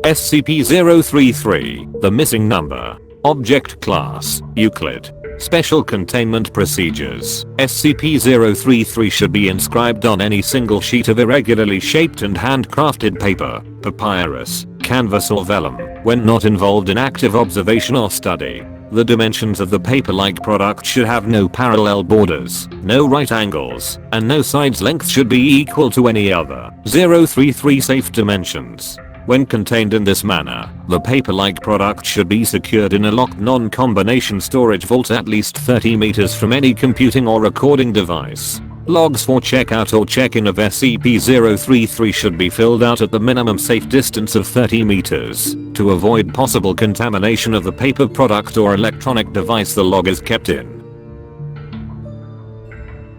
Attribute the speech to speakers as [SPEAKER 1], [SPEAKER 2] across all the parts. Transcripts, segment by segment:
[SPEAKER 1] SCP-033, the missing number. Object Class, Euclid. Special Containment Procedures. SCP-033 should be inscribed on any single sheet of irregularly shaped and handcrafted paper, papyrus, canvas or vellum, when not involved in active observation or study. The dimensions of the paper-like product should have no parallel borders, no right angles, and no sides length should be equal to any other. 033 Safe Dimensions. When contained in this manner, the paper-like product should be secured in a locked non-combination storage vault at least 30 meters from any computing or recording device. Logs for checkout or check-in of SCP-033 should be filled out at the minimum safe distance of 30 meters. To avoid possible contamination of the paper product or electronic device the log is kept in.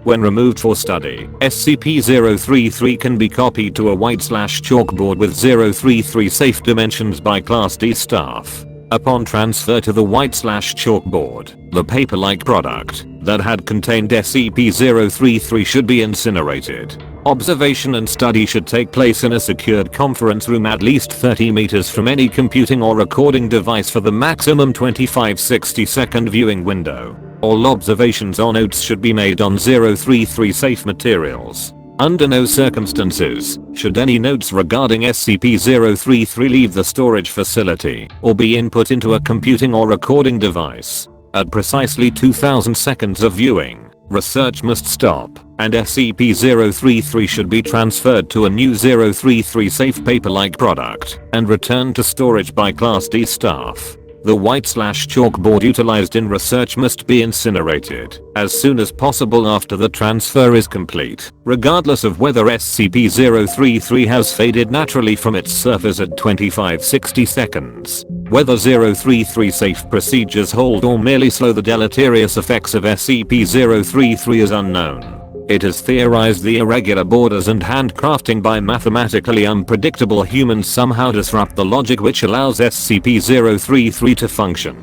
[SPEAKER 1] When removed for study, SCP-033 can be copied to a white/chalkboard with 033 safe dimensions by Class D staff. Upon transfer to the white/chalkboard, the paper-like product that had contained SCP-033 should be incinerated. Observation and study should take place in a secured conference room at least 30 meters from any computing or recording device for the maximum 25 60-second viewing window. All observations or notes should be made on 033 safe materials. Under no circumstances should any notes regarding SCP-033 leave the storage facility or be input into a computing or recording device. At precisely 2000 seconds of viewing, research must stop, and SCP-033 should be transferred to a new 033 safe paper-like product and returned to storage by Class D staff. The white/chalkboard utilized in research must be incinerated as soon as possible after the transfer is complete, regardless of whether SCP-033 has faded naturally from its surface at 25-60 seconds. Whether 033 safe procedures hold or merely slow the deleterious effects of SCP-033 is unknown. It is theorized the irregular borders and handcrafting by mathematically unpredictable humans somehow disrupt the logic which allows SCP-033 to function.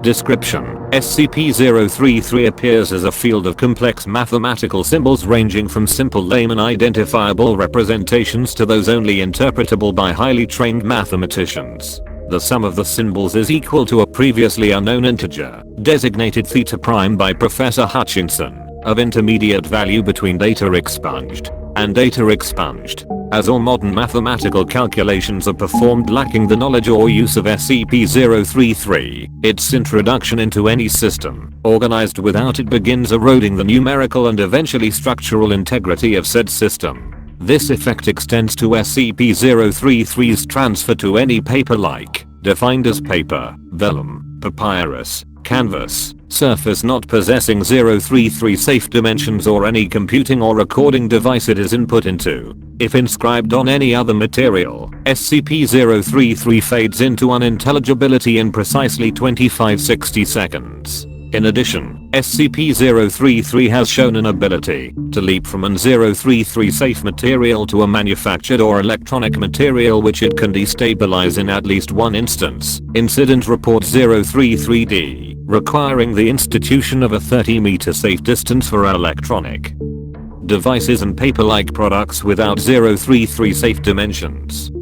[SPEAKER 1] Description: SCP-033 appears as a field of complex mathematical symbols ranging from simple layman identifiable representations to those only interpretable by highly trained mathematicians. The sum of the symbols is equal to a previously unknown integer, designated theta prime by Professor Hutchinson, of intermediate value between data expunged and data expunged. As all modern mathematical calculations are performed lacking the knowledge or use of SCP-033, its introduction into any system organized without it begins eroding the numerical and eventually structural integrity of said system. This effect extends to SCP-033's transfer to any paper-like, defined as paper, vellum, papyrus, canvas, surface not possessing 033 safe dimensions or any computing or recording device it is input into. If inscribed on any other material, SCP-033 fades into unintelligibility in precisely 25-60 seconds. In addition, SCP-033 has shown an ability to leap from an 033 safe material to a manufactured or electronic material which it can destabilize in at least one instance. Incident Report 033D, requiring the institution of a 30-meter safe distance for electronic devices and paper-like products without 033 safe dimensions.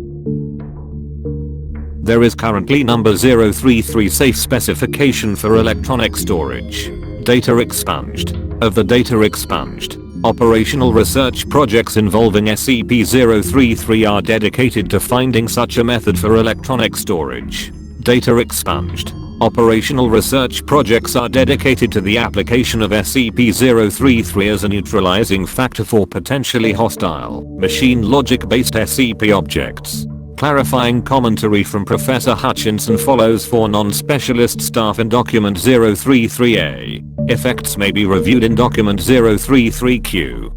[SPEAKER 1] There is currently number 033 safe specification for electronic storage. Data expunged. Of the data expunged, operational research projects involving SCP-033 are dedicated to finding such a method for electronic storage. Data expunged. Operational research projects are dedicated to the application of SCP-033 as a neutralizing factor for potentially hostile, machine logic-based SCP objects. Clarifying commentary from Professor Hutchinson follows for non-specialist staff in Document 033A. Effects may be reviewed in Document 033Q.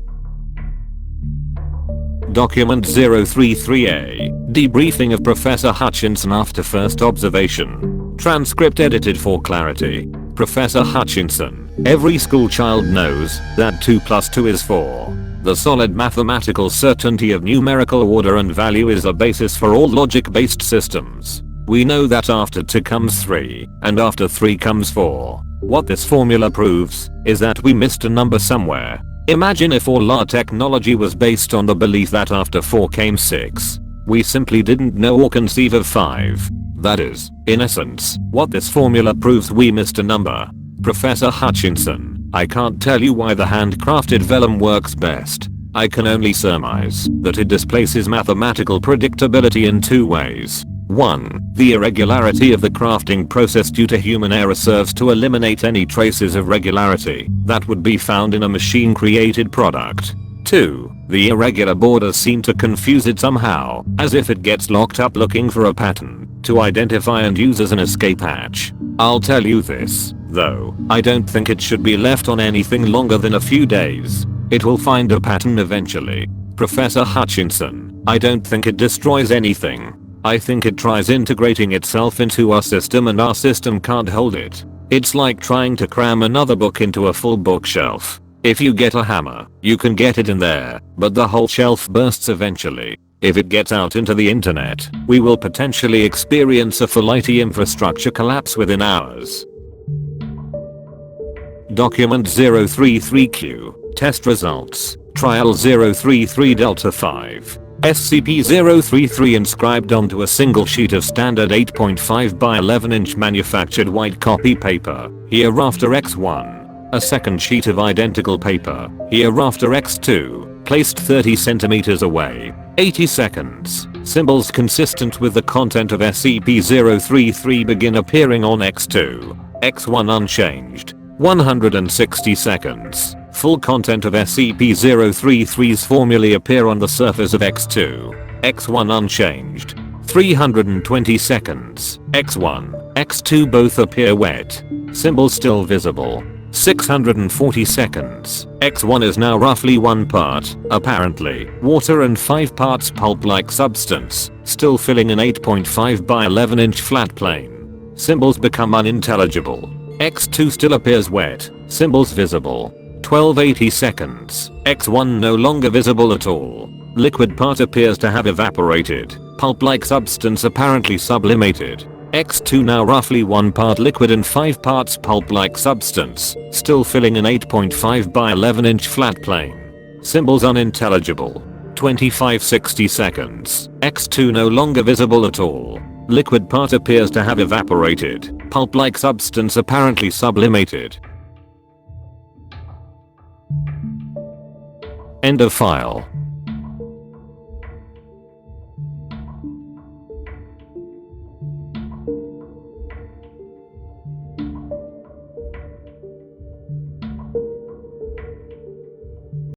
[SPEAKER 1] Document 033A. Debriefing of Professor Hutchinson after first observation. Transcript edited for clarity. Professor Hutchinson, every schoolchild knows that 2 + 2 is 4. The solid mathematical certainty of numerical order and value is a basis for all logic-based systems. We know that after 2 comes 3, and after 3 comes 4. What this formula proves is that we missed a number somewhere. Imagine if all our technology was based on the belief that after 4 came 6. We simply didn't know or conceive of 5. That is, in essence, what this formula proves. We missed a number. Professor Hutchinson, I can't tell you why the handcrafted vellum works best. I can only surmise that it displaces mathematical predictability in 2 ways. 1. The irregularity of the crafting process due to human error serves to eliminate any traces of regularity that would be found in a machine-created product. 2. The irregular borders seem to confuse it somehow, as if it gets locked up looking for a pattern to identify and use as an escape hatch. I'll tell you this, though, I don't think it should be left on anything longer than a few days. It will find a pattern eventually. Professor Hutchinson, I don't think it destroys anything. I think it tries integrating itself into our system and our system can't hold it. It's like trying to cram another book into a full bookshelf. If you get a hammer, you can get it in there, but the whole shelf bursts eventually. If it gets out into the internet, we will potentially experience a full IT infrastructure collapse within hours. Document 033Q, test results, trial 033 Delta 5. SCP-033 inscribed onto a single sheet of standard 8.5 by 11 inch manufactured white copy paper, hereafter X1. A second sheet of identical paper, hereafter X2, placed 30 centimeters away. 80 seconds. Symbols consistent with the content of SCP-033 begin appearing on X2. X1 unchanged. 160 seconds. Full content of SCP-033's formulae appear on the surface of X2. X1 unchanged. 320 seconds. X1, X2 both appear wet. Symbols still visible. 640 seconds. X1 is now roughly 1 part, apparently, water and 5 parts pulp-like substance, still filling an 8.5 by 11 inch flat plane. Symbols become unintelligible. X2 still appears wet. Symbols visible. 1280 seconds. X1 no longer visible at all. Liquid part appears to have evaporated. Pulp-like substance apparently sublimated. X2 now roughly 1 part liquid and 5 parts pulp-like substance, still filling an 8.5 by 11 inch flat plane. Symbols unintelligible. 2560 seconds. X2 no longer visible at all. Liquid part appears to have evaporated. Pulp-like substance apparently sublimated. End of file.